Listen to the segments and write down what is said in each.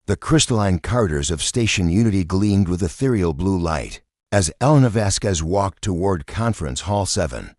The crystalline corridors of Station Unity gleamed with ethereal blue light. As Elena Vasquez walked toward Conference Hall 7,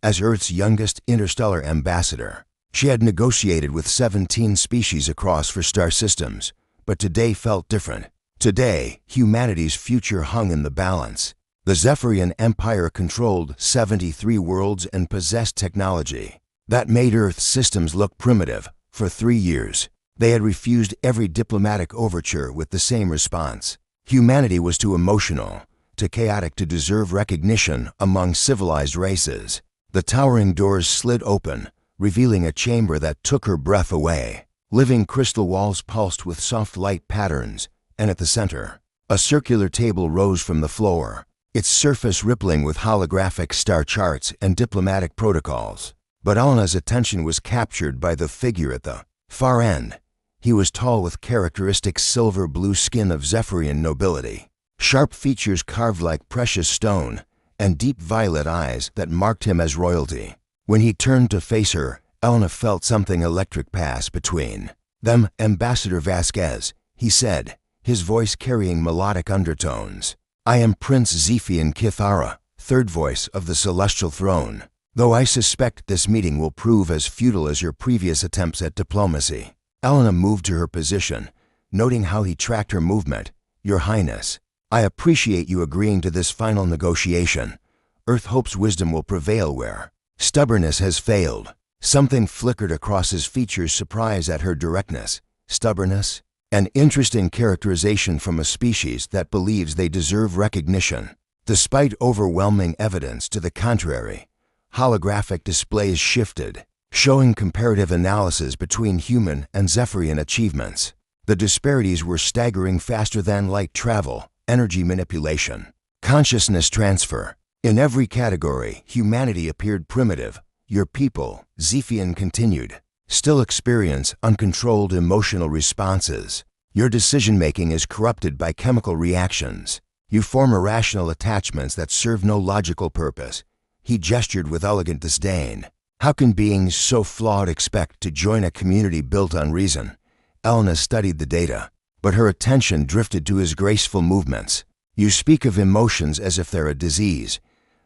as Earth's youngest interstellar ambassador, she had negotiated with 17 species across four star systems, but today felt different. Today, humanity's future hung in the balance. The Zephyrian Empire controlled 73 worlds and possessed technology that made Earth's systems look primitive. For 3 years, they had refused every diplomatic overture with the same response. Humanity was too emotional, too chaotic to deserve recognition among civilized races. The towering doors slid open, revealing a chamber that took her breath away. Living crystal walls pulsed with soft light patterns, and at the center, a circular table rose from the floor, its surface rippling with holographic star charts and diplomatic protocols. But Elena's attention was captured by the figure at the far end. He was tall with characteristic silver-blue skin of Zephyrian nobility, sharp features carved like precious stone, and deep violet eyes that marked him as royalty. When he turned to face her, Elena felt something electric pass between them. "Ambassador Vasquez," he said, his voice carrying melodic undertones. "I am Prince Zephian Kithara, third voice of the Celestial Throne, though I suspect this meeting will prove as futile as your previous attempts at diplomacy." Elena moved to her position, noting how he tracked her movement. "Your Highness, I appreciate you agreeing to this final negotiation. Earth hopes wisdom will prevail where stubbornness has failed." Something flickered across his features, surprise at her directness. Stubbornness? An interesting characterization from a species that believes they deserve recognition, despite overwhelming evidence to the contrary. Holographic displays shifted, showing comparative analysis between human and Zephyrian achievements. The disparities were staggering: faster than light travel, energy manipulation, consciousness transfer. In every category, humanity appeared primitive. "Your people," Zephian continued, "still experience uncontrolled emotional responses. Your decision-making is corrupted by chemical reactions. You form irrational attachments that serve no logical purpose." He gestured with elegant disdain. "How can beings so flawed expect to join a community built on reason?" Elena studied the data, but her attention drifted to his graceful movements. "You speak of emotions as if they're a disease,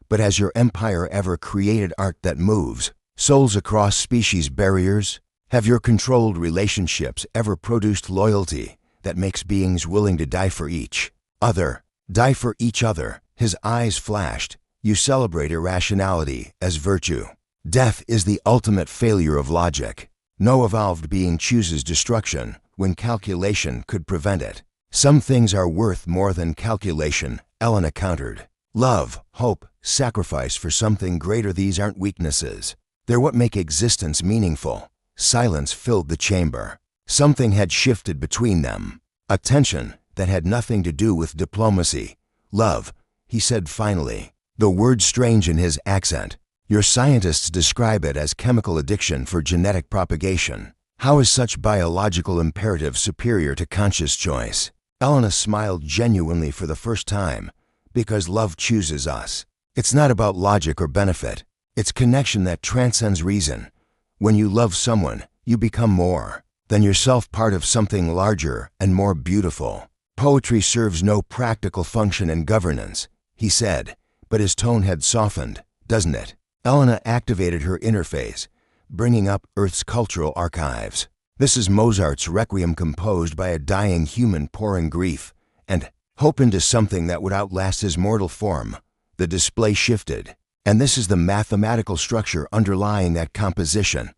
but has your empire ever created art that moves souls across species barriers? Have your controlled relationships ever produced loyalty that makes beings willing to die for each other?" "Die for each other," his eyes flashed. "You celebrate irrationality as virtue. Death is the ultimate failure of logic. No evolved being chooses destruction when calculation could prevent it." "Some things are worth more than calculation," Elena countered. "Love, hope, sacrifice for something greater. These aren't weaknesses. They're what make existence meaningful." Silence filled the chamber. Something had shifted between them, a tension that had nothing to do with diplomacy. "Love," he said finally, the word strange in his accent. "Your scientists describe it as chemical addiction for genetic propagation. How is such biological imperative superior to conscious choice?" Elena smiled genuinely for the first time. "Because love chooses us. It's not about logic or benefit. It's connection that transcends reason. When you love someone, you become more than yourself, part of something larger and more beautiful." "Poetry serves no practical function in governance," he said, but his tone had softened. "Doesn't it?" Elena activated her interface, bringing up Earth's cultural archives. "This is Mozart's Requiem, composed by a dying human pouring grief and hope into something that would outlast his mortal form." The display shifted. "And this is the mathematical structure underlying that composition.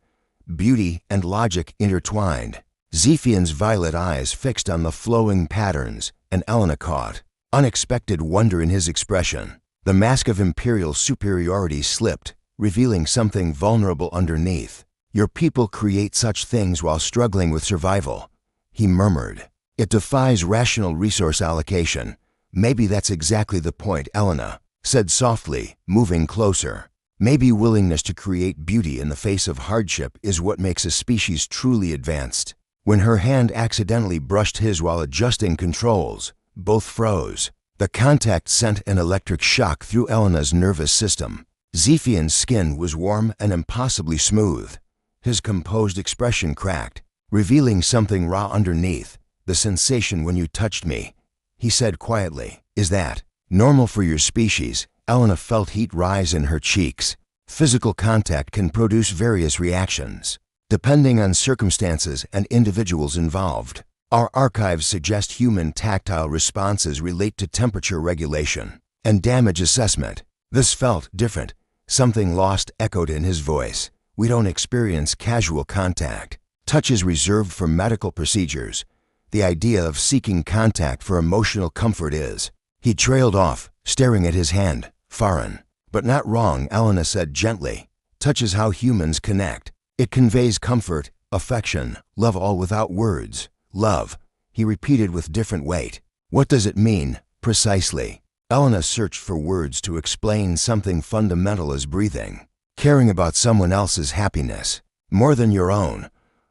Beauty and logic intertwined." Zephian's violet eyes fixed on the flowing patterns, and Elena caught unexpected wonder in his expression. The mask of imperial superiority slipped, revealing something vulnerable underneath. "Your people create such things while struggling with survival," he murmured. "It defies rational resource allocation." "Maybe that's exactly the point," Elena said softly, moving closer. "Maybe willingness to create beauty in the face of hardship is what makes a species truly advanced." When her hand accidentally brushed his while adjusting controls, both froze. The contact sent an electric shock through Elena's nervous system. Zephian's skin was warm and impossibly smooth. His composed expression cracked, revealing something raw underneath. "The sensation when you touched me," he said quietly. "Is that normal for your species?" Elena felt heat rise in her cheeks. Physical contact can produce various reactions, depending on circumstances and individuals involved. Our archives suggest human tactile responses relate to temperature regulation and damage assessment. This felt different. Something lost echoed in his voice. "We don't experience casual contact. Touch is reserved for medical procedures. The idea of seeking contact for emotional comfort is." He trailed off, staring at his hand. "Foreign. But not wrong," Elena said gently. "Touch is how humans connect. It conveys comfort, affection, love, all without words." "Love," he repeated with different weight. "What does it mean, precisely?" Elena searched for words to explain something fundamental as breathing. Caring about someone else's happiness, more than your own.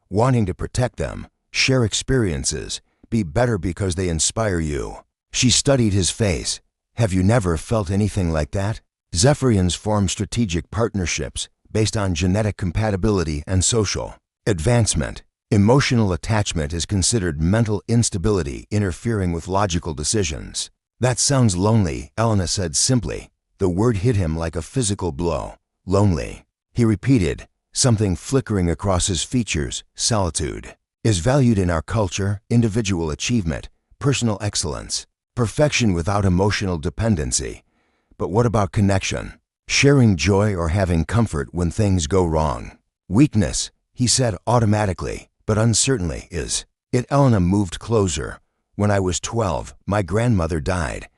Wanting to protect them, share experiences, be better because they inspire you. She studied his face. "Have you never felt anything like that?" Zephyrians form strategic partnerships based on genetic compatibility and social advancement. Emotional attachment is considered mental instability interfering with logical decisions. "That sounds lonely," Elena said simply. The word hit him like a physical blow. "Lonely," he repeated, something flickering across his features. "Solitude is valued in our culture, individual achievement, personal excellence, perfection without emotional dependency. But what about connection? Sharing joy or having comfort when things go wrong?" "Weakness," he said automatically, but uncertainly, "is it?" Elena moved closer. "When I was 12, my grandmother died.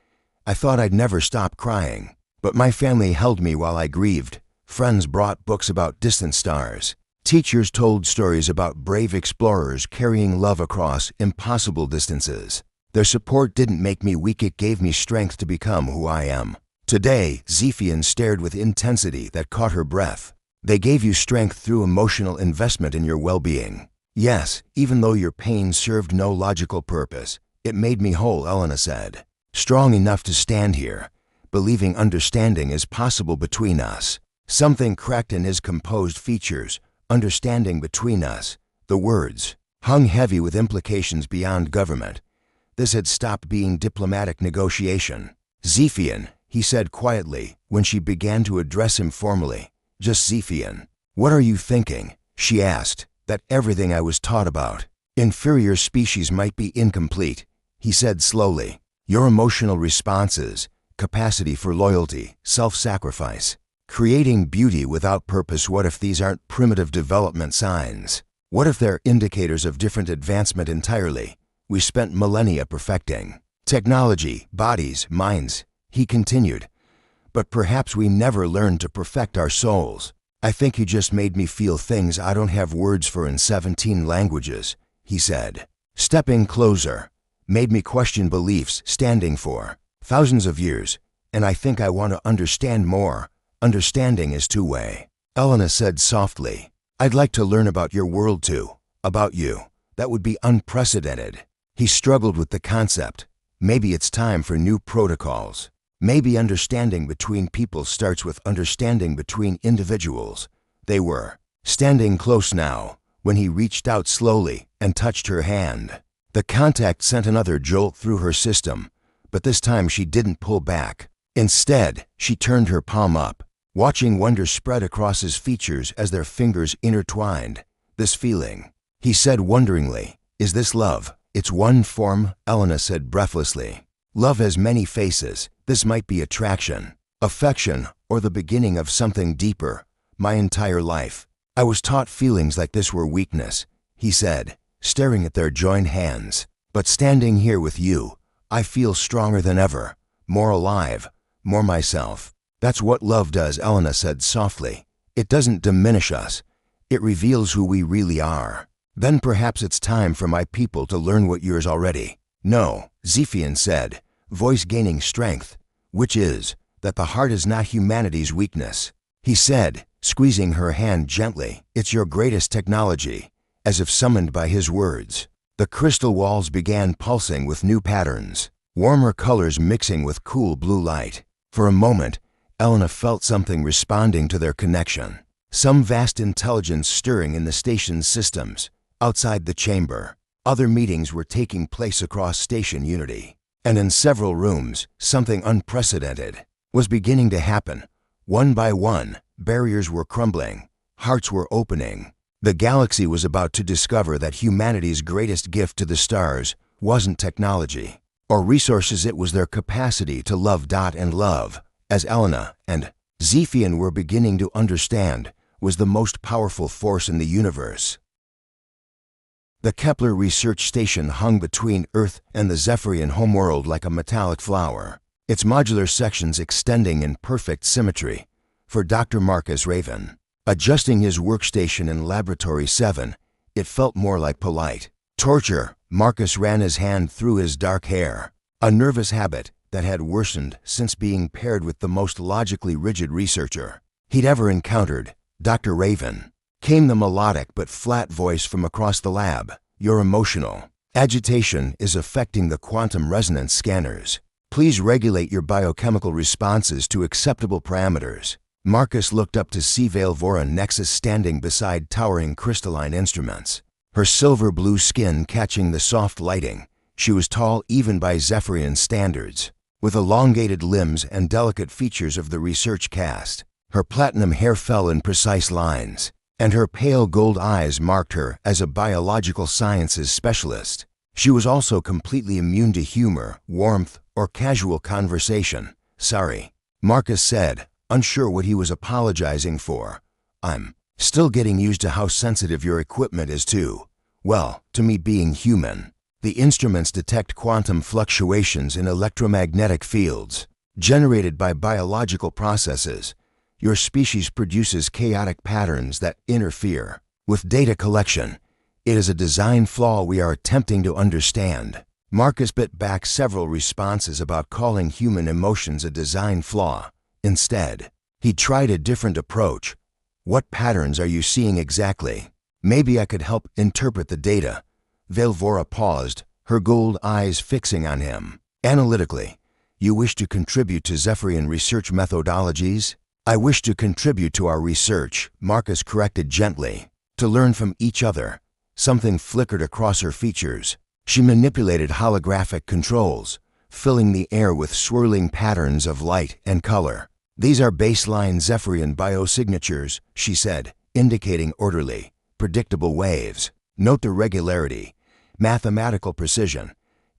I thought I'd never stop crying, but my family held me while I grieved. Friends brought books about distant stars. Teachers told stories about brave explorers carrying love across impossible distances. Their support didn't make me weak, it gave me strength to become who I am today." Zephian stared with intensity that caught her breath. "They gave you strength through emotional investment in your well-being." "Yes, even though your pain served no logical purpose. It made me whole," Elena said. "Strong enough to stand here, believing understanding is possible between us." Something cracked in his composed features. "Understanding between us." The words hung heavy with implications beyond government. This had stopped being diplomatic negotiation. "Zephian," he said quietly when she began to address him formally. "Just Zephian." "What are you thinking?" she asked. "That everything I was taught about inferior species might be incomplete," he said slowly. "Your emotional responses, capacity for loyalty, self-sacrifice, creating beauty without purpose. What if these aren't primitive development signs? What if they're indicators of different advancement entirely? We spent millennia perfecting technology, bodies, minds," he continued. "But perhaps we never learned to perfect our souls. I think you just made me feel things I don't have words for in 17 languages, he said, stepping closer. "Made me question beliefs standing for thousands of years, and I think I want to understand more. Understanding is two-way." Elena said softly, "I'd like to learn about your world too, about you. That would be unprecedented." He struggled with the concept. Maybe it's time for new protocols. Maybe understanding between people starts with understanding between individuals. They were standing close now when he reached out slowly and touched her hand. The contact sent another jolt through her system, but this time she didn't pull back. Instead, she turned her palm up, watching wonder spread across his features as their fingers intertwined. "This feeling," he said wonderingly, "is this love?" "It's one form," Elena said breathlessly. "Love has many faces. This might be attraction, affection, or the beginning of something deeper. My entire life, I was taught feelings like this were weakness," he said, staring at their joined hands. "But standing here with you, I feel stronger than ever, more alive, more myself." "That's what love does," Elena said softly. "It doesn't diminish us. It reveals who we really are." "Then perhaps it's time for my people to learn what yours already." "No," Zephian said, voice gaining strength. "Which is, that the heart is not humanity's weakness," he said, squeezing her hand gently. "It's your greatest technology." As if summoned by his words, the crystal walls began pulsing with new patterns, warmer colors mixing with cool blue light. For a moment, Elena felt something responding to their connection, some vast intelligence stirring in the station's systems. Outside the chamber, Other meetings were taking place across Station Unity. And in several rooms, something unprecedented was beginning to happen. One by one, barriers were crumbling. Hearts were opening. The galaxy was about to discover that humanity's greatest gift to the stars wasn't technology or resources, it was their capacity to love. And love, as Elena and Zephian were beginning to understand, was the most powerful force in the universe. The Kepler research station hung between Earth and the Zephyrian homeworld like a metallic flower, its modular sections extending in perfect symmetry. For Dr. Marcus Raven, adjusting his workstation in Laboratory 7, it felt more like polite torture. Marcus ran his hand through his dark hair, a nervous habit that had worsened since being paired with the most logically rigid researcher he'd ever encountered. Dr. Raven, came the melodic but flat voice from across the lab. Your emotional agitation is affecting the quantum resonance scanners. Please regulate your biochemical responses to acceptable parameters. Marcus looked up to see Velvora Nexus standing beside towering crystalline instruments, her silver blue skin catching the soft lighting. She was tall even by Zephyrian standards, with elongated limbs and delicate features of the research caste. Her platinum hair fell in precise lines, and her pale gold eyes marked her as a biological sciences specialist. She was also completely immune to humor, warmth, or casual conversation. Sorry, Marcus said, unsure what he was apologizing for. I'm still getting used to how sensitive your equipment is to, well, to me being human. The instruments detect quantum fluctuations in electromagnetic fields generated by biological processes. Your species produces chaotic patterns that interfere with data collection. It is a design flaw we are attempting to understand. Marcus bit back several responses about calling human emotions a design flaw. Instead, he tried a different approach. What patterns are you seeing exactly? Maybe I could help interpret the data. Velvora paused, her gold eyes fixing on him. Analytically, you wish to contribute to Zephyrian research methodologies? I wish to contribute to our research, Marcus corrected gently. To learn from each other. Something flickered across her features. She manipulated holographic controls, filling the air with swirling patterns of light and color. These are baseline Zephyrian biosignatures, she said, indicating orderly, predictable waves. Note the regularity, mathematical precision,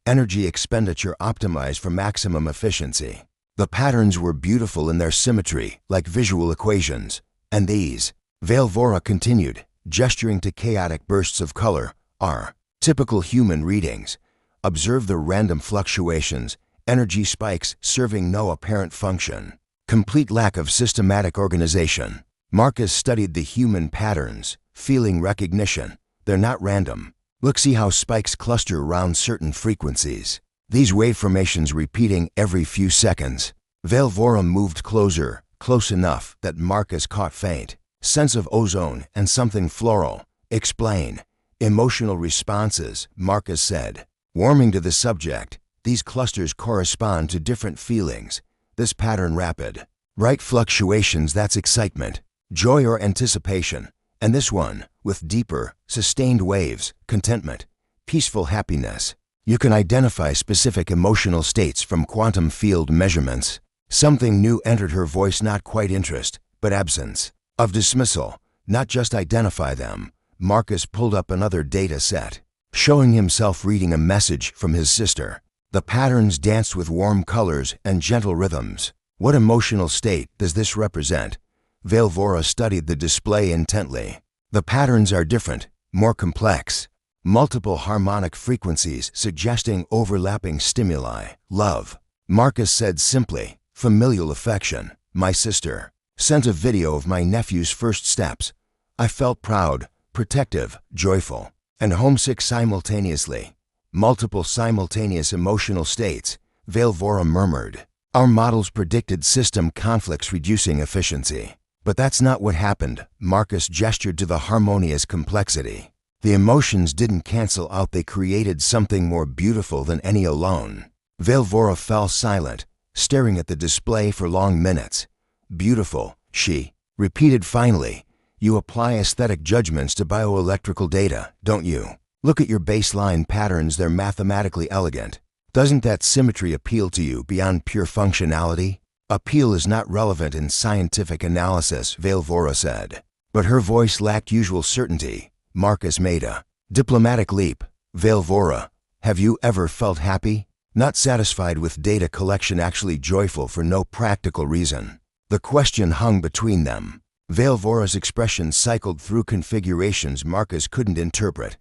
energy expenditure optimized for maximum efficiency. The patterns were beautiful in their symmetry, like visual equations. And these, Velvora continued, gesturing to chaotic bursts of color, are typical human readings. Observe the random fluctuations, energy spikes serving no apparent function. Complete lack of systematic organization. Marcus studied the human patterns, feeling recognition. They're not random. Look, see how spikes cluster around certain frequencies. These wave formations repeating every few seconds. Velvora moved closer, close enough that Marcus caught faint sense of ozone and something floral. Explain. Emotional responses, Marcus said. Warming to the subject, these clusters correspond to different feelings. This pattern rapid, right fluctuations, that's excitement, joy or anticipation. And this one, with deeper, sustained waves, contentment, peaceful happiness. You can identify specific emotional states from quantum field measurements. Something new entered her voice, not quite interest, but absence of dismissal. Not just identify them. Marcus pulled up another data set, showing himself reading a message from his sister. The patterns danced with warm colors and gentle rhythms. What emotional state does this represent? Velvora studied the display intently. The patterns are different, more complex. Multiple harmonic frequencies suggesting overlapping stimuli. Love, Marcus said simply. Familial affection. My sister sent a video of my nephew's first steps. I felt proud, protective, joyful, and homesick simultaneously. Multiple simultaneous emotional states, Velvora murmured. Our models predicted system conflicts, reducing efficiency. But that's not what happened. Marcus gestured to the harmonious complexity. The emotions didn't cancel out, they created something more beautiful than any alone. Velvora fell silent, staring at the display for long minutes. Beautiful, she repeated finally. You apply aesthetic judgments to bioelectrical data, don't you? Look at your baseline patterns, they're mathematically elegant. Doesn't that symmetry appeal to you beyond pure functionality? Appeal is not relevant in scientific analysis, Velvora said. But her voice lacked usual certainty. Marcus made a diplomatic leap. Velvora, have you ever felt happy? Not satisfied with data collection, actually joyful for no practical reason. The question hung between them. Velvora's expression cycled through configurations Marcus couldn't interpret.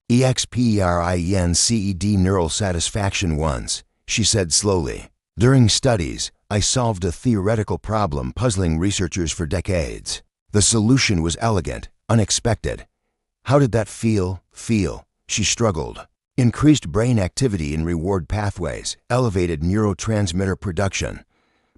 EXPERIENCED neural satisfaction once, she said slowly. During studies, I solved a theoretical problem puzzling researchers for decades. The solution was elegant, unexpected. How did that feel? She struggled. Increased brain activity in reward pathways, elevated neurotransmitter production.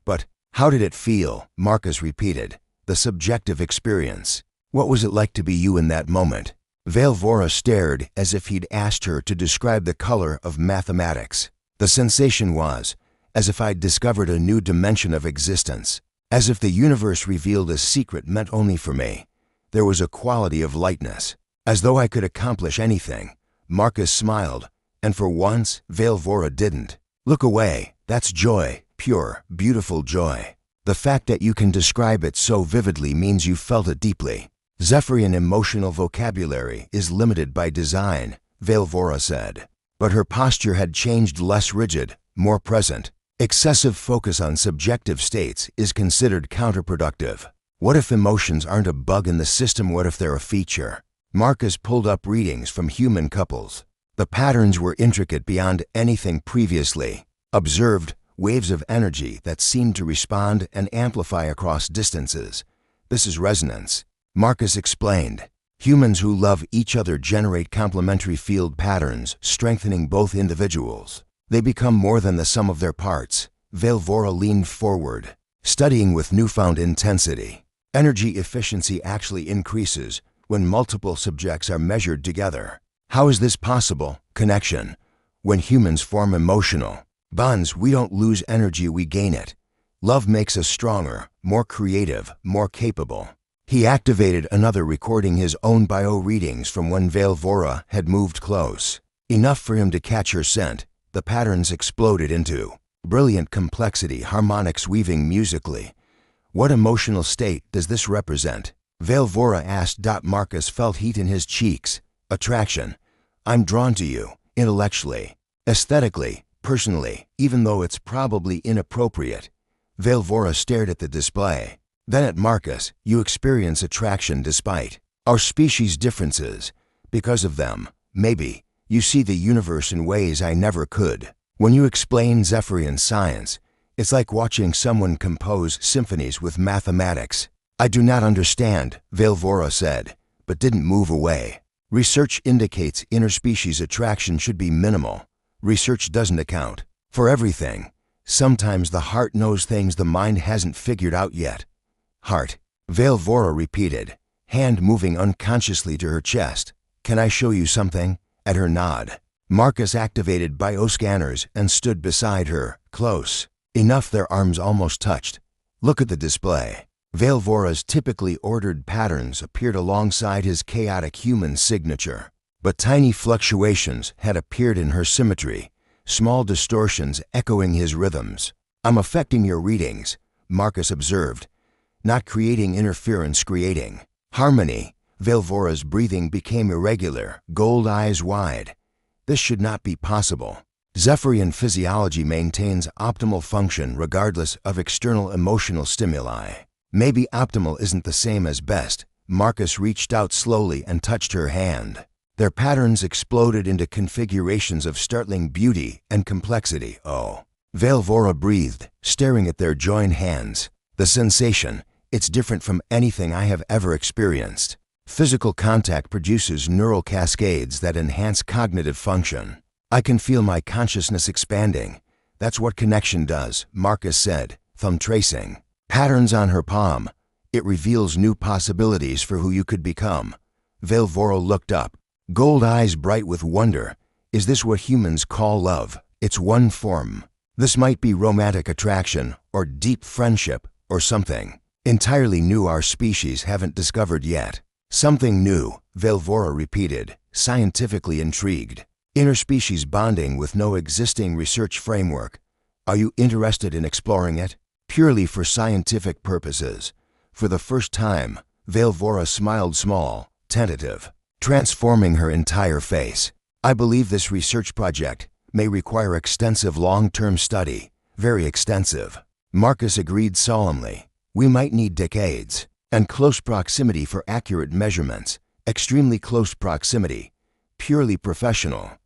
But how did it feel? Marcus repeated. The subjective experience. What was it like to be you in that moment? Velvora stared as if he'd asked her to describe the color of mathematics. The sensation was, as if I'd discovered a new dimension of existence, as if the universe revealed a secret meant only for me. There was a quality of lightness, as though I could accomplish anything. Marcus smiled, and for once, Velvora didn't. Look away, that's joy, pure, beautiful joy. The fact that you can describe it so vividly means you felt it deeply. Zephyrian emotional vocabulary is limited by design, Velvora said. But her posture had changed, less rigid, more present. Excessive focus on subjective states is considered counterproductive. What if emotions aren't a bug in the system? What if they're a feature? Marcus pulled up readings from human couples. The patterns were intricate beyond anything previously observed, waves of energy that seemed to respond and amplify across distances. This is resonance. Marcus explained. Humans who love each other generate complementary field patterns, strengthening both individuals. They become more than the sum of their parts. Velvora leaned forward, studying with newfound intensity. Energy efficiency actually increases when multiple subjects are measured together. How is this possible? Connection. When humans form emotional bonds, we don't lose energy, we gain it. Love makes us stronger, more creative, more capable. He activated another, recording his own bio readings from when Velvora had moved close. Enough for him to catch her scent. The patterns exploded into brilliant complexity, harmonics weaving musically. What emotional state does this represent? Velvora asked. Marcus felt heat in his cheeks. Attraction. I'm drawn to you, intellectually, aesthetically, personally, even though it's probably inappropriate. Velvora stared at the display. Then at Marcus. You experience attraction despite our species' differences. Because of them, maybe, you see the universe in ways I never could. When you explain Zephyrian science, it's like watching someone compose symphonies with mathematics. I do not understand, Velvora said, but didn't move away. Research indicates interspecies attraction should be minimal. Research doesn't account for everything. Sometimes the heart knows things the mind hasn't figured out yet. Heart. Velvora repeated, hand moving unconsciously to her chest. Can I show you something? At her nod, Marcus activated bioscanners and stood beside her, close. Enough their arms almost touched. Look at the display. Velvora's typically ordered patterns appeared alongside his chaotic human signature. But tiny fluctuations had appeared in her symmetry, small distortions echoing his rhythms. I'm affecting your readings, Marcus observed. Not creating interference, creating harmony. Velvora's breathing became irregular, gold eyes wide. This should not be possible. Zephyrian physiology maintains optimal function regardless of external emotional stimuli. Maybe optimal isn't the same as best. Marcus reached out slowly and touched her hand. Their patterns exploded into configurations of startling beauty and complexity. Oh. Velvora breathed, staring at their joined hands. The sensation, it's different from anything I have ever experienced. Physical contact produces neural cascades that enhance cognitive function. I can feel my consciousness expanding. That's what connection does, Marcus said, thumb tracing patterns on her palm. It reveals new possibilities for who you could become. Velvora looked up, gold eyes bright with wonder. Is this what humans call love? It's one form. This might be romantic attraction, or deep friendship, or something entirely new our species haven't discovered yet. Something new, Velvora repeated, scientifically intrigued. Interspecies bonding with no existing research framework. Are you interested in exploring it? Purely for scientific purposes. For the first time, Velvora smiled small, tentative, transforming her entire face. I believe this research project may require extensive long-term study, very extensive. Marcus agreed solemnly. We might need decades, and close proximity for accurate measurements, extremely close proximity. Purely professional,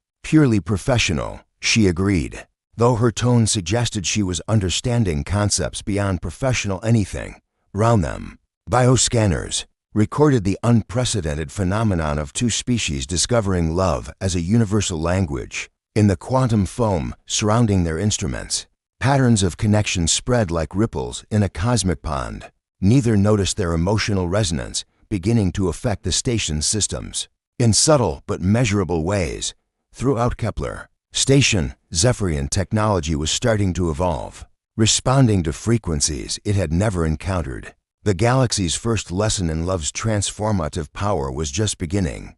she agreed, though her tone suggested she was understanding concepts beyond professional anything around them. Bioscanners recorded the unprecedented phenomenon of two species discovering love as a universal language. In the quantum foam surrounding their instruments, patterns of connection spread like ripples in a cosmic pond. Neither noticed their emotional resonance beginning to affect the station's systems. In subtle but measurable ways, throughout Kepler station, Zephyrian technology was starting to evolve, responding to frequencies it had never encountered. The galaxy's first lesson in love's transformative power was just beginning.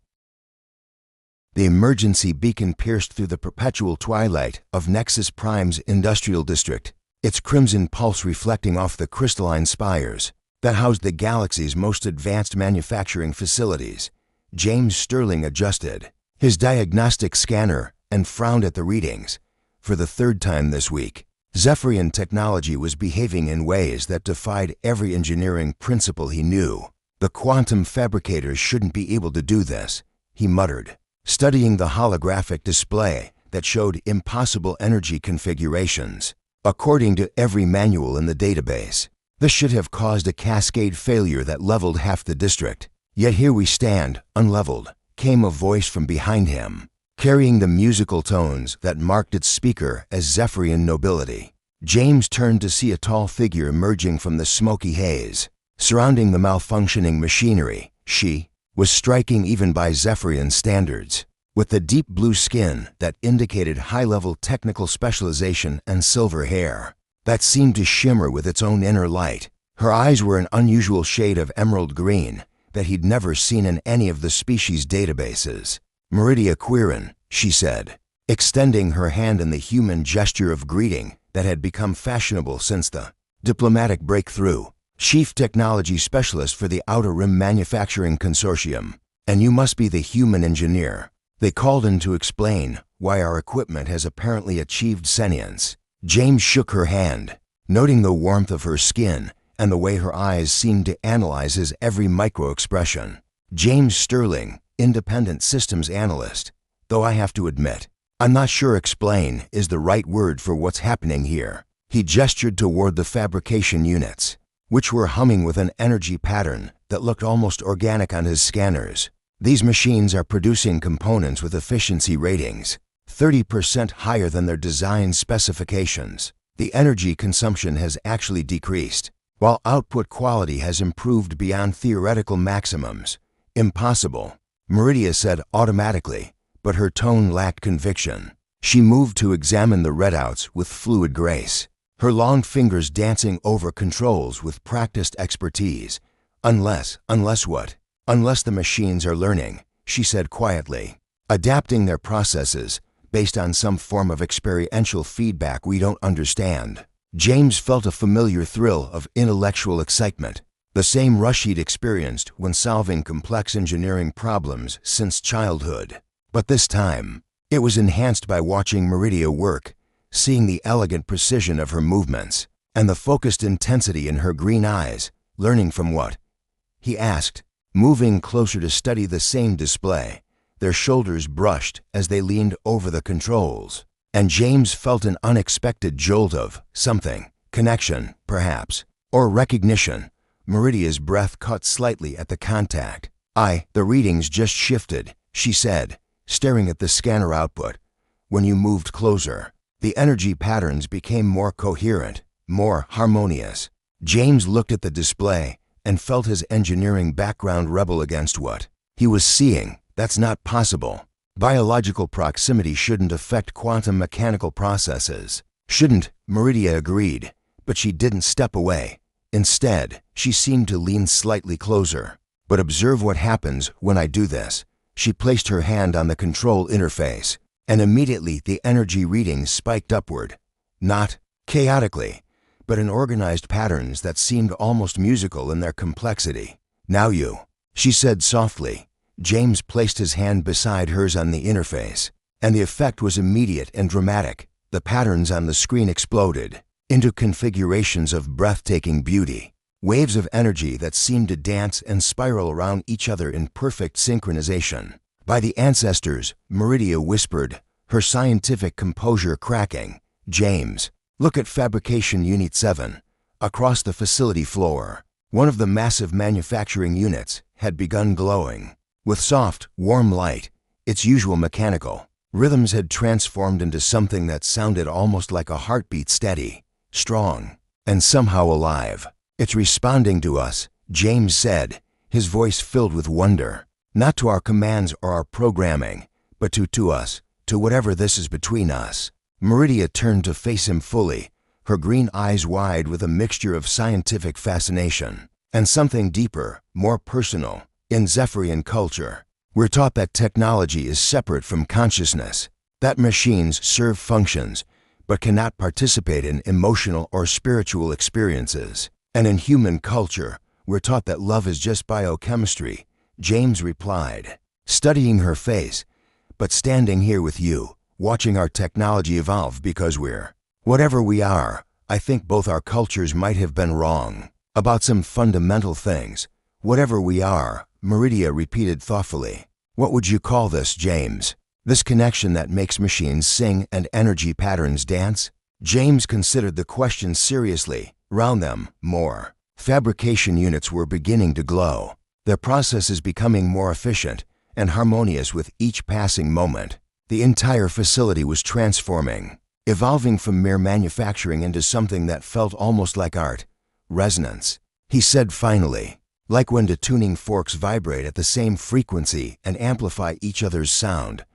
The emergency beacon pierced through the perpetual twilight of Nexus Prime's industrial district, its crimson pulse reflecting off the crystalline spires that housed the galaxy's most advanced manufacturing facilities. James Sterling adjusted his diagnostic scanner and frowned at the readings. For the third time this week, Zephyrian technology was behaving in ways that defied every engineering principle he knew. The quantum fabricators shouldn't be able to do this, he muttered, studying the holographic display that showed impossible energy configurations. According to every manual in the database, this should have caused a cascade failure that leveled half the district. Yet here we stand, unleveled, came a voice from behind him, carrying the musical tones that marked its speaker as Zephyrian nobility. James turned to see a tall figure emerging from the smoky haze. Surrounding the malfunctioning machinery, she was striking even by Zephyrian standards, with the deep blue skin that indicated high-level technical specialization and silver hair that seemed to shimmer with its own inner light. Her eyes were an unusual shade of emerald green that he'd never seen in any of the species' databases. Meridia Quirin, she said, extending her hand in the human gesture of greeting that had become fashionable since the diplomatic breakthrough. Chief Technology Specialist for the Outer Rim Manufacturing Consortium. And you must be the human engineer. They called in to explain why our equipment has apparently achieved sentience. James shook her hand, noting the warmth of her skin and the way her eyes seemed to analyze his every micro-expression. James Sterling, independent systems analyst. Though I have to admit, I'm not sure explain is the right word for what's happening here. He gestured toward the fabrication units, which were humming with an energy pattern that looked almost organic on his scanners. These machines are producing components with efficiency ratings 30% higher than their design specifications. The energy consumption has actually decreased, while output quality has improved beyond theoretical maximums. Impossible, Meridia said automatically, but her tone lacked conviction. She moved to examine the readouts with fluid grace, her long fingers dancing over controls with practiced expertise. Unless what? Unless the machines are learning, she said quietly, adapting their processes based on some form of experiential feedback we don't understand. James felt a familiar thrill of intellectual excitement, the same rush he'd experienced when solving complex engineering problems since childhood. But this time, it was enhanced by watching Meridia work, seeing the elegant precision of her movements and the focused intensity in her green eyes. Learning from what? He asked, moving closer to study the same display. Their shoulders brushed as they leaned over the controls, and James felt an unexpected jolt of something, connection, perhaps, or recognition. Meridia's breath caught slightly at the contact. The readings just shifted, she said, staring at the scanner output. When you moved closer, the energy patterns became more coherent, more harmonious. James looked at the display and felt his engineering background rebel against what he was seeing. That's not possible. Biological proximity shouldn't affect quantum mechanical processes. Shouldn't, Meridia agreed, but she didn't step away. Instead, she seemed to lean slightly closer. But observe what happens when I do this. She placed her hand on the control interface, and immediately the energy readings spiked upward. Not chaotically, but in organized patterns that seemed almost musical in their complexity. Now you, she said softly. James placed his hand beside hers on the interface, and the effect was immediate and dramatic. The patterns on the screen exploded into configurations of breathtaking beauty, waves of energy that seemed to dance and spiral around each other in perfect synchronization. By the ancestors, Meridia whispered, her scientific composure cracking. James, look at Fabrication Unit 7. Across the facility floor, one of the massive manufacturing units had begun glowing. With soft, warm light, its usual mechanical rhythms had transformed into something that sounded almost like a heartbeat, steady, strong, and somehow alive. It's responding to us, James said, his voice filled with wonder. Not to our commands or our programming, but to us, to whatever this is between us. Meridia turned to face him fully, her green eyes wide with a mixture of scientific fascination and something deeper, more personal. In Zephyrian culture, we're taught that technology is separate from consciousness, that machines serve functions but cannot participate in emotional or spiritual experiences. And in human culture, we're taught that love is just biochemistry, James replied, studying her face, but standing here with you, watching our technology evolve because we're whatever we are. I think both our cultures might have been wrong about some fundamental things. Whatever we are, Meridia repeated thoughtfully. What would you call this, James? This connection that makes machines sing and energy patterns dance? James considered the question seriously. Round them, more fabrication units were beginning to glow, their processes becoming more efficient and harmonious with each passing moment. The entire facility was transforming, evolving from mere manufacturing into something that felt almost like art. Resonance, he said finally. Like when two tuning forks vibrate at the same frequency and amplify each other's sound.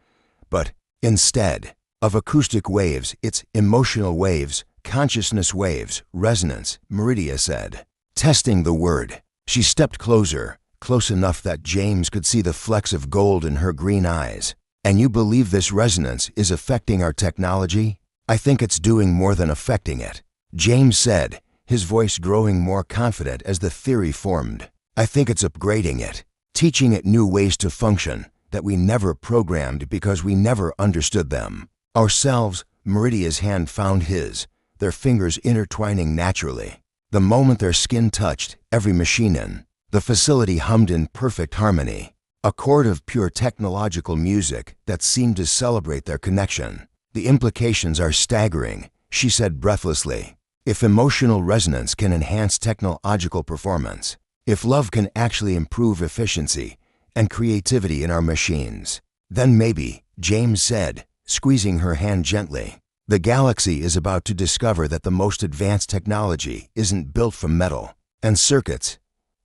But instead of acoustic waves, it's emotional waves, consciousness waves, resonance, Meridia said. Testing the word, she stepped closer, close enough that James could see the flecks of gold in her green eyes. And you believe this resonance is affecting our technology? I think it's doing more than affecting it, James said, his voice growing more confident as the theory formed. I think it's upgrading it, teaching it new ways to function that we never programmed because we never understood them. Ourselves, Meridia's hand found his, their fingers intertwining naturally. The moment their skin touched, every machine in the facility hummed in perfect harmony, a chord of pure technological music that seemed to celebrate their connection. The implications are staggering, she said breathlessly. If emotional resonance can enhance technological performance, if love can actually improve efficiency and creativity in our machines, then maybe, James said, squeezing her hand gently, the galaxy is about to discover that the most advanced technology isn't built from metal and circuits.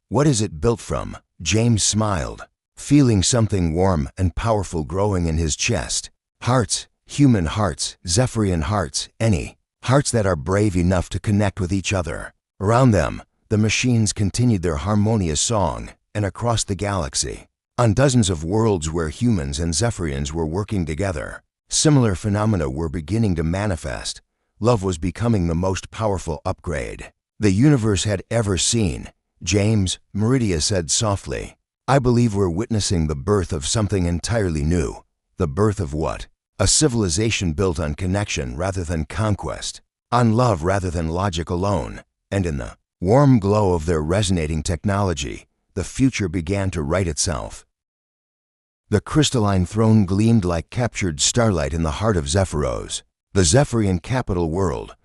What is it built from? James smiled, feeling something warm and powerful growing in his chest. Hearts, human hearts, Zephyrian hearts, any hearts that are brave enough to connect with each other. Around them, the machines continued their harmonious song, and across the galaxy, on dozens of worlds where humans and Zephyrians were working together, similar phenomena were beginning to manifest. Love was becoming the most powerful upgrade the universe had ever seen. James, Meridia said softly, I believe we're witnessing the birth of something entirely new. The birth of what? A civilization built on connection rather than conquest, on love rather than logic alone, and in the warm glow of their resonating technology, the future began to write itself. The crystalline throne gleamed like captured starlight in the heart of Zephyros, the Zephyrian capital world.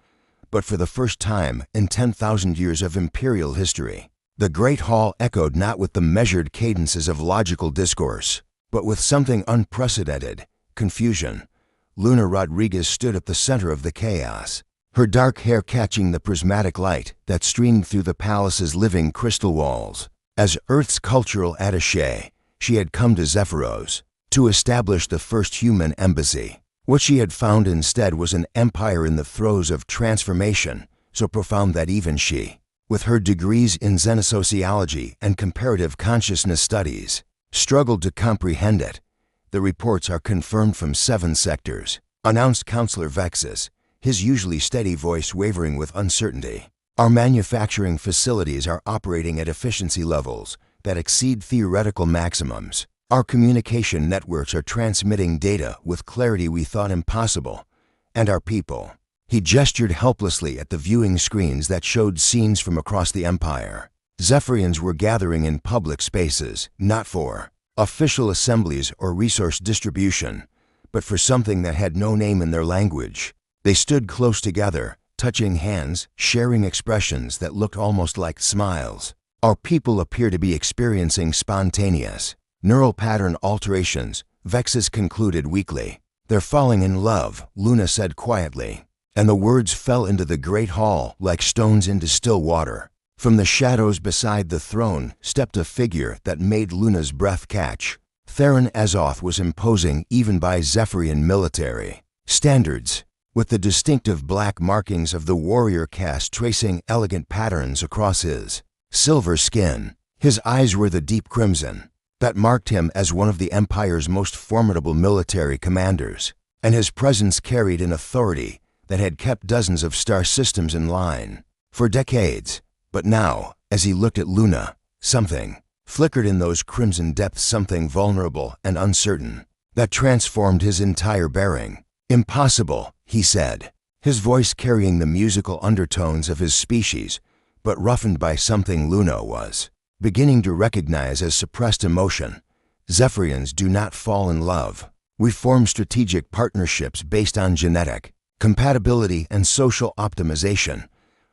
But for the first time in 10,000 years of imperial history, the great hall echoed not with the measured cadences of logical discourse, but with something unprecedented, confusion. Luna Rodriguez stood at the center of the chaos, her dark hair catching the prismatic light that streamed through the palace's living crystal walls. As Earth's cultural attaché, she had come to Zephyros to establish the first human embassy. What she had found instead was an empire in the throes of transformation, so profound that even she with her degrees in xenosociology and comparative consciousness studies, struggled to comprehend it. The reports are confirmed from 7 sectors, announced Counselor Vexus, his usually steady voice wavering with uncertainty. Our manufacturing facilities are operating at efficiency levels that exceed theoretical maximums. Our communication networks are transmitting data with clarity we thought impossible. And our people. He gestured helplessly at the viewing screens that showed scenes from across the Empire. Zephyrians were gathering in public spaces, not for official assemblies or resource distribution, but for something that had no name in their language. They stood close together, touching hands, sharing expressions that looked almost like smiles. Our people appear to be experiencing spontaneous neural pattern alterations, Vexus concluded weakly. They're falling in love, Luna said quietly, and the words fell into the great hall like stones into still water. From the shadows beside the throne stepped a figure that made Luna's breath catch. Theron Azoth was imposing even by Zephyrian military standards, with the distinctive black markings of the warrior caste tracing elegant patterns across his silver skin. His eyes were the deep crimson that marked him as one of the Empire's most formidable military commanders, and his presence carried an authority that had kept dozens of star systems in line for decades. But now, as he looked at Luna, something flickered in those crimson depths, something vulnerable and uncertain that transformed his entire bearing. Impossible, he said, his voice carrying the musical undertones of his species, but roughened by something Luna was beginning to recognize as suppressed emotion. Zephyrians do not fall in love. We form strategic partnerships based on genetic compatibility and social optimization.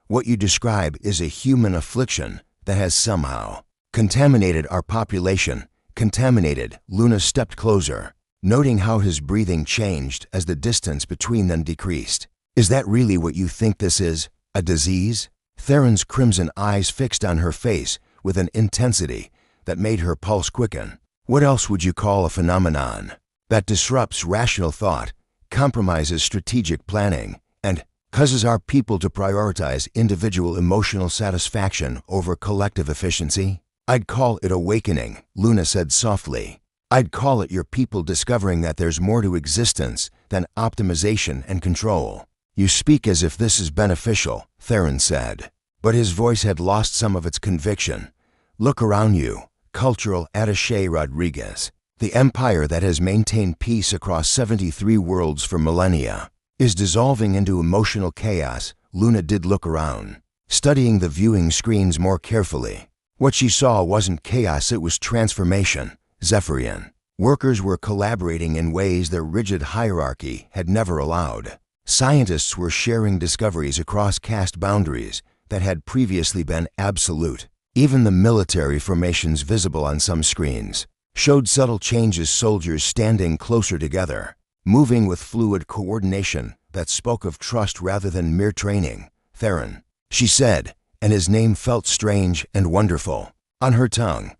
What you describe is a human affliction that has somehow contaminated our population. Contaminated, Luna stepped closer, noting how his breathing changed as the distance between them decreased. Is that really what you think this is? A disease? Theron's crimson eyes fixed on her face with an intensity that made her pulse quicken. What else would you call a phenomenon that disrupts rational thought, compromises strategic planning, and causes our people to prioritize individual emotional satisfaction over collective efficiency? I'd call it awakening, Luna said softly. I'd call it your people discovering that there's more to existence than optimization and control. You speak as if this is beneficial, Theron said, but his voice had lost some of its conviction. Look around you, cultural attaché Rodriguez. The empire that has maintained peace across 73 worlds for millennia is dissolving into emotional chaos. Luna did look around, studying the viewing screens more carefully. What she saw wasn't chaos, it was transformation. Zephyrian workers were collaborating in ways their rigid hierarchy had never allowed. Scientists were sharing discoveries across caste boundaries that had previously been absolute. Even the military formations visible on some screens showed subtle changes, soldiers standing closer together, moving with fluid coordination that spoke of trust rather than mere training. Theron, she said, and his name felt strange and wonderful on her tongue.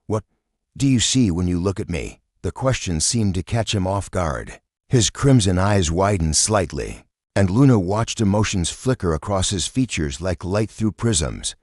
What do you see when you look at me? The question seemed to catch him off guard. His crimson eyes widened slightly, and Luna watched emotions flicker across his features like light through prisms.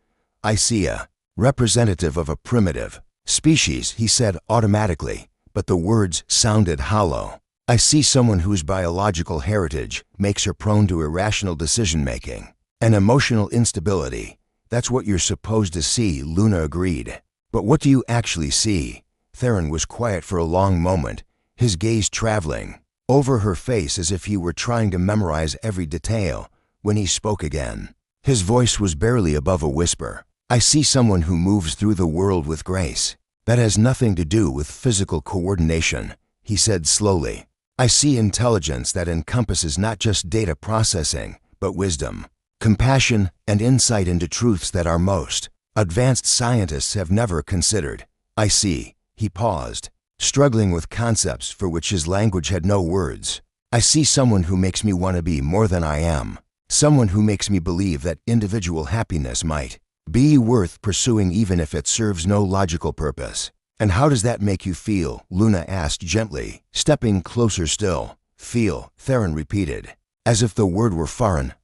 I see a representative of a primitive species, he said automatically, but the words sounded hollow. I see someone whose biological heritage makes her prone to irrational decision-making and emotional instability. That's what you're supposed to see, Luna agreed. But what do you actually see? Theron was quiet for a long moment, his gaze traveling over her face as if he were trying to memorize every detail. When he spoke again, his voice was barely above a whisper. I see someone who moves through the world with grace. That has nothing to do with physical coordination, he said slowly. I see intelligence that encompasses not just data processing, but wisdom, compassion, and insight into truths that our most advanced scientists have never considered. I see, he paused, struggling with concepts for which his language had no words. I see someone who makes me want to be more than I am, someone who makes me believe that individual happiness might be worth pursuing even if it serves no logical purpose. And how does that make you feel? Luna asked gently, stepping closer still. Feel, Theron repeated, as if the word were foreign.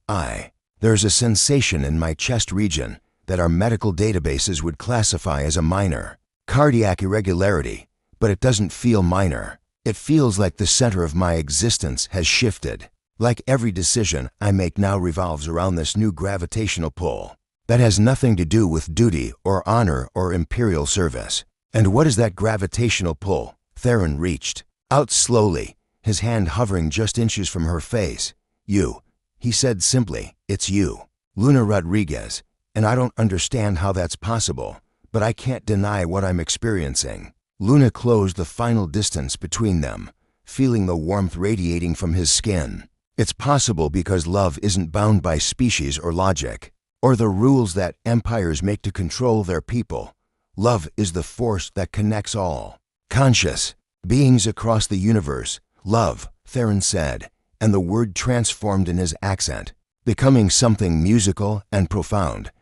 There's a sensation in my chest region that our medical databases would classify as a minor cardiac irregularity, but it doesn't feel minor. It feels like the center of my existence has shifted. Like every decision I make now revolves around this new gravitational pull. That has nothing to do with duty or honor or imperial service. And what is that gravitational pull? Theron reached out slowly, his hand hovering just inches from her face. You, he said simply, it's you, Luna Rodriguez, and I don't understand how that's possible, but I can't deny what I'm experiencing. Luna closed the final distance between them, feeling the warmth radiating from his skin. It's possible because love isn't bound by species or logic, or the rules that empires make to control their people. Love is the force that connects all conscious beings across the universe. Love, Theron said, and the word transformed in his accent, becoming something musical and profound.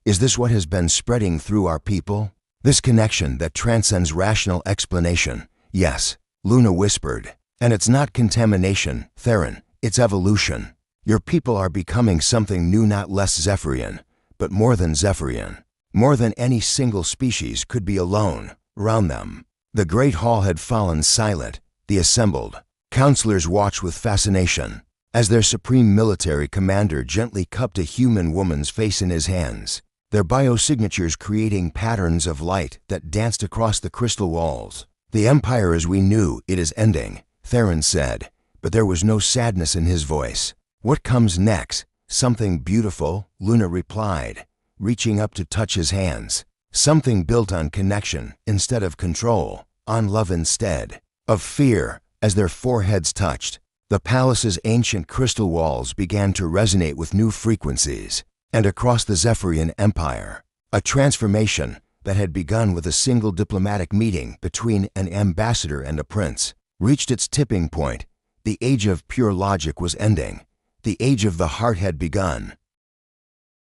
Is this what has been spreading through our people? This connection that transcends rational explanation? Yes, Luna whispered. And it's not contamination, Theron, it's evolution. Your people are becoming something new, not less Zephyrian, but more than Zephyrian. More than any single species could be alone. Around them, the great hall had fallen silent. The assembled counselors watched with fascination as their supreme military commander gently cupped a human woman's face in his hands, their biosignatures creating patterns of light that danced across the crystal walls. The empire as we knew it is ending, Theron said, but there was no sadness in his voice. What comes next? Something beautiful, Luna replied, reaching up to touch his hands. Something built on connection instead of control, on love instead of fear. As their foreheads touched, the palace's ancient crystal walls began to resonate with new frequencies, and across the Zephyrian Empire, a transformation that had begun with a single diplomatic meeting between an ambassador and a prince reached its tipping point. The age of pure logic was ending. The age of the heart had begun.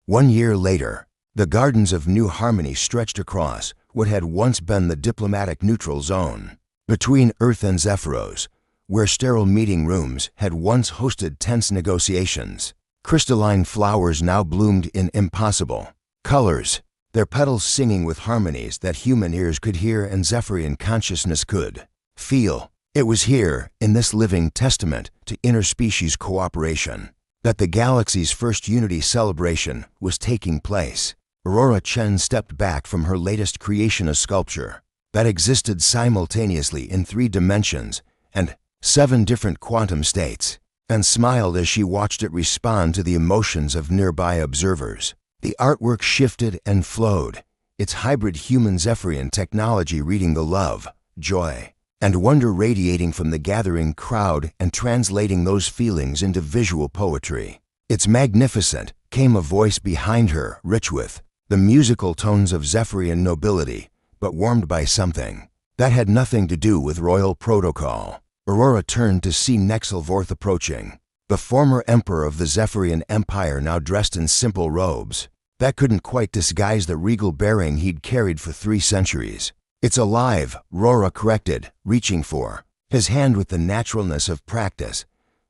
1 year later, the gardens of New Harmony stretched across what had once been the diplomatic neutral zone between Earth and Zephyros, where sterile meeting rooms had once hosted tense negotiations. Crystalline flowers now bloomed in impossible colors, their petals singing with harmonies that human ears could hear and Zephyrian consciousness could feel. It was here, in this living testament to interspecies cooperation, that the galaxy's first unity celebration was taking place. Aurora Chen stepped back from her latest creation, a sculpture that existed simultaneously in 3 dimensions and 7 different quantum states, and smiled as she watched it respond to the emotions of nearby observers. The artwork shifted and flowed, its hybrid human Zephyrian technology reading the love, joy, and wonder radiating from the gathering crowd and translating those feelings into visual poetry. It's magnificent, came a voice behind her, rich with the musical tones of Zephyrian nobility, but warmed by something that had nothing to do with royal protocol. Aurora turned to see Nexelvorth approaching, the former emperor of the Zephyrian Empire, now dressed in simple robes that couldn't quite disguise the regal bearing he'd carried for 3 centuries. It's alive, Aurora corrected, reaching for his hand with the naturalness of practice.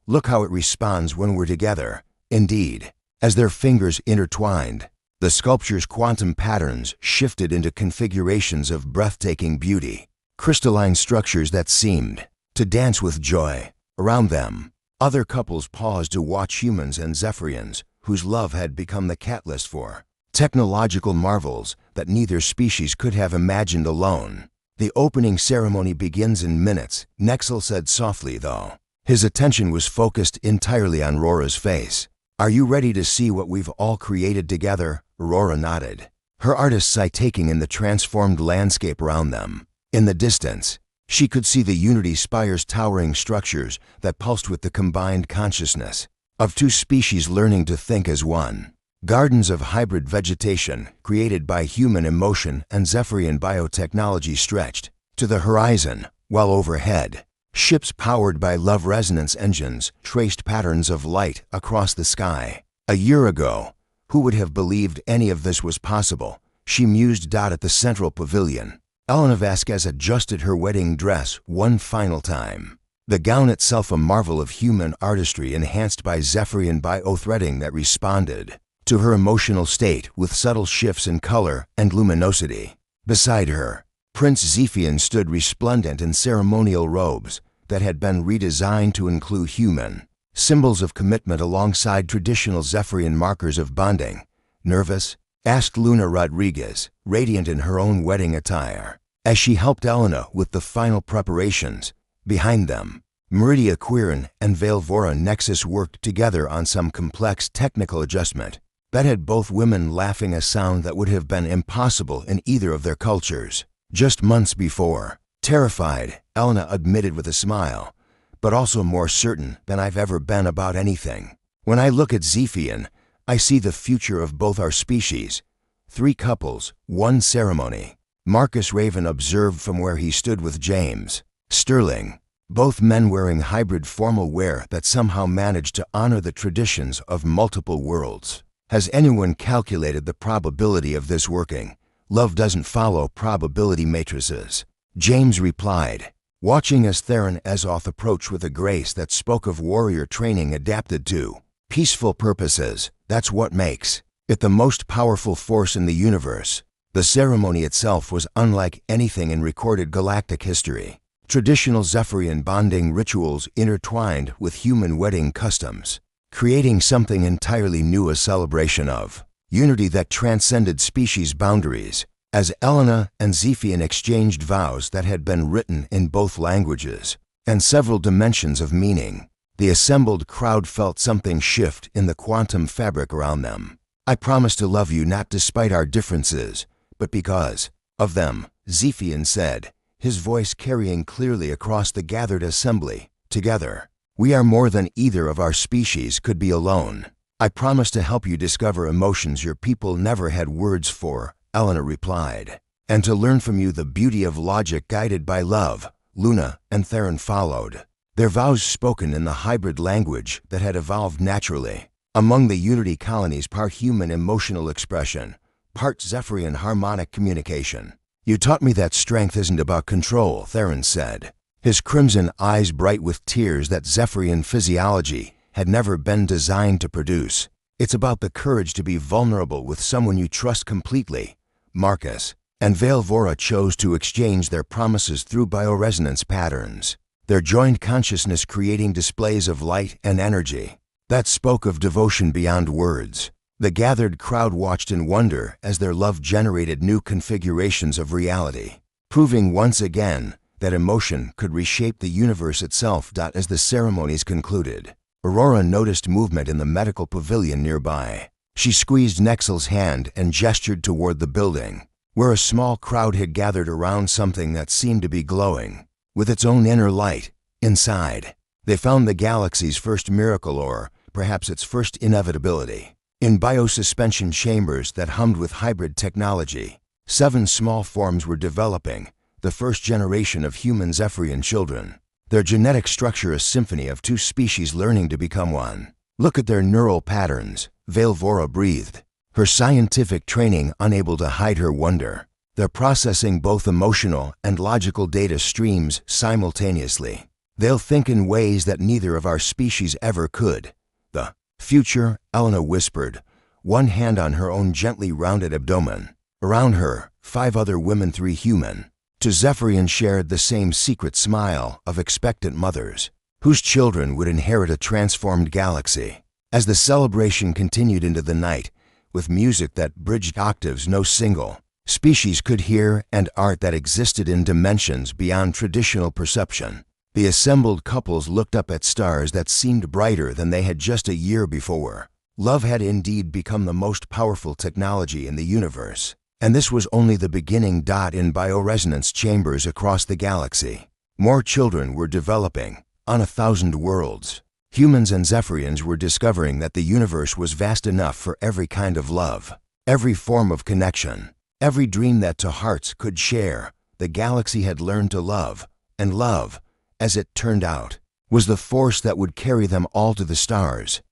Look how it responds when we're together. Indeed, as their fingers intertwined, the sculpture's quantum patterns shifted into configurations of breathtaking beauty, crystalline structures that seemed to dance with joy. Around them, other couples paused to watch humans and Zephyrians whose love had become the catalyst for technological marvels that neither species could have imagined alone. The opening ceremony begins in minutes, Nexel said softly, though his attention was focused entirely on Aurora's face. Are you ready to see what we've all created together? Aurora nodded, her artist's eye taking in the transformed landscape around them. In the distance, she could see the Unity Spire's towering structures that pulsed with the combined consciousness of 2 species learning to think as one. Gardens of hybrid vegetation created by human emotion and Zephyrian biotechnology stretched to the horizon, while overhead, ships powered by love resonance engines traced patterns of light across the sky. A year ago, who would have believed any of this was possible? She mused. At the central pavilion, Elena Vasquez adjusted her wedding dress one final time. The gown itself a marvel of human artistry enhanced by Zephyrian bio-threading that responded to her emotional state with subtle shifts in color and luminosity. Beside her, Prince Zephian stood resplendent in ceremonial robes that had been redesigned to include human symbols of commitment alongside traditional Zephyrian markers of bonding. "Nervous?" asked Luna Rodriguez, radiant in her own wedding attire, as she helped Elena with the final preparations. Behind them, Meridia Quirin and Velvora Nexus worked together on some complex technical adjustment that had both women laughing, a sound that would have been impossible in either of their cultures just months before. "Terrified," Elena admitted with a smile, "but also more certain than I've ever been about anything. When I look at Zephian, I see the future of both our species. 3 couples, 1 ceremony." Marcus Raven observed from where he stood with James Sterling, both men wearing hybrid formal wear that somehow managed to honor the traditions of multiple worlds. "Has anyone calculated the probability of this working? Love doesn't follow probability matrices," James replied, watching as Theron Ezoth approached with a grace that spoke of warrior training adapted to peaceful purposes. "That's what makes it the most powerful force in the universe." The ceremony itself was unlike anything in recorded galactic history. Traditional Zephyrian bonding rituals intertwined with human wedding customs, creating something entirely new, a celebration of unity that transcended species boundaries. As Elena and Zephian exchanged vows that had been written in both languages and several dimensions of meaning, the assembled crowd felt something shift in the quantum fabric around them. "I promise to love you not despite our differences, but because of them," Zephian said, his voice carrying clearly across the gathered assembly. "Together, we are more than either of our species could be alone. I promise to help you discover emotions your people never had words for," Elena replied, "and to learn from you the beauty of logic guided by love." Luna and Theron followed, their vows spoken in the hybrid language that had evolved naturally among the Unity colonies, part human emotional expression, part Zephyrian harmonic communication. "You taught me that strength isn't about control," Theron said, his crimson eyes bright with tears that Zephyrian physiology had never been designed to produce. "It's about the courage to be vulnerable with someone you trust completely." Marcus and Velvora chose to exchange their promises through bioresonance patterns, their joined consciousness creating displays of light and energy that spoke of devotion beyond words. The gathered crowd watched in wonder as their love generated new configurations of reality, proving once again that emotion could reshape the universe itself. As the ceremonies concluded, Aurora noticed movement in the medical pavilion nearby. She squeezed Nexel's hand and gestured toward the building, where a small crowd had gathered around something that seemed to be glowing with its own inner light. Inside, they found the galaxy's first miracle, or perhaps its first inevitability. In biosuspension chambers that hummed with hybrid technology, 7 small forms were developing, the first generation of human Zephyrian children. Their genetic structure a symphony of 2 species learning to become one. "Look at their neural patterns," Velvora breathed, her scientific training unable to hide her wonder. "They're processing both emotional and logical data streams simultaneously. They'll think in ways that neither of our species ever could." "The future," Elena whispered, one hand on her own gently rounded abdomen. Around her, 5 other women, 3 human, 2 Zephyrian, shared the same secret smile of expectant mothers, whose children would inherit a transformed galaxy. As the celebration continued into the night, with music that bridged octaves no single species could hear and art that existed in dimensions beyond traditional perception, the assembled couples looked up at stars that seemed brighter than they had just a year before. Love had indeed become the most powerful technology in the universe, and this was only the beginning. In bioresonance chambers across the galaxy, more children were developing. On 1,000 worlds, humans and Zephyrians were discovering that the universe was vast enough for every kind of love, every form of connection, every dream that 2 hearts could share. The galaxy had learned to love, and love, as it turned out, was the force that would carry them all to the stars.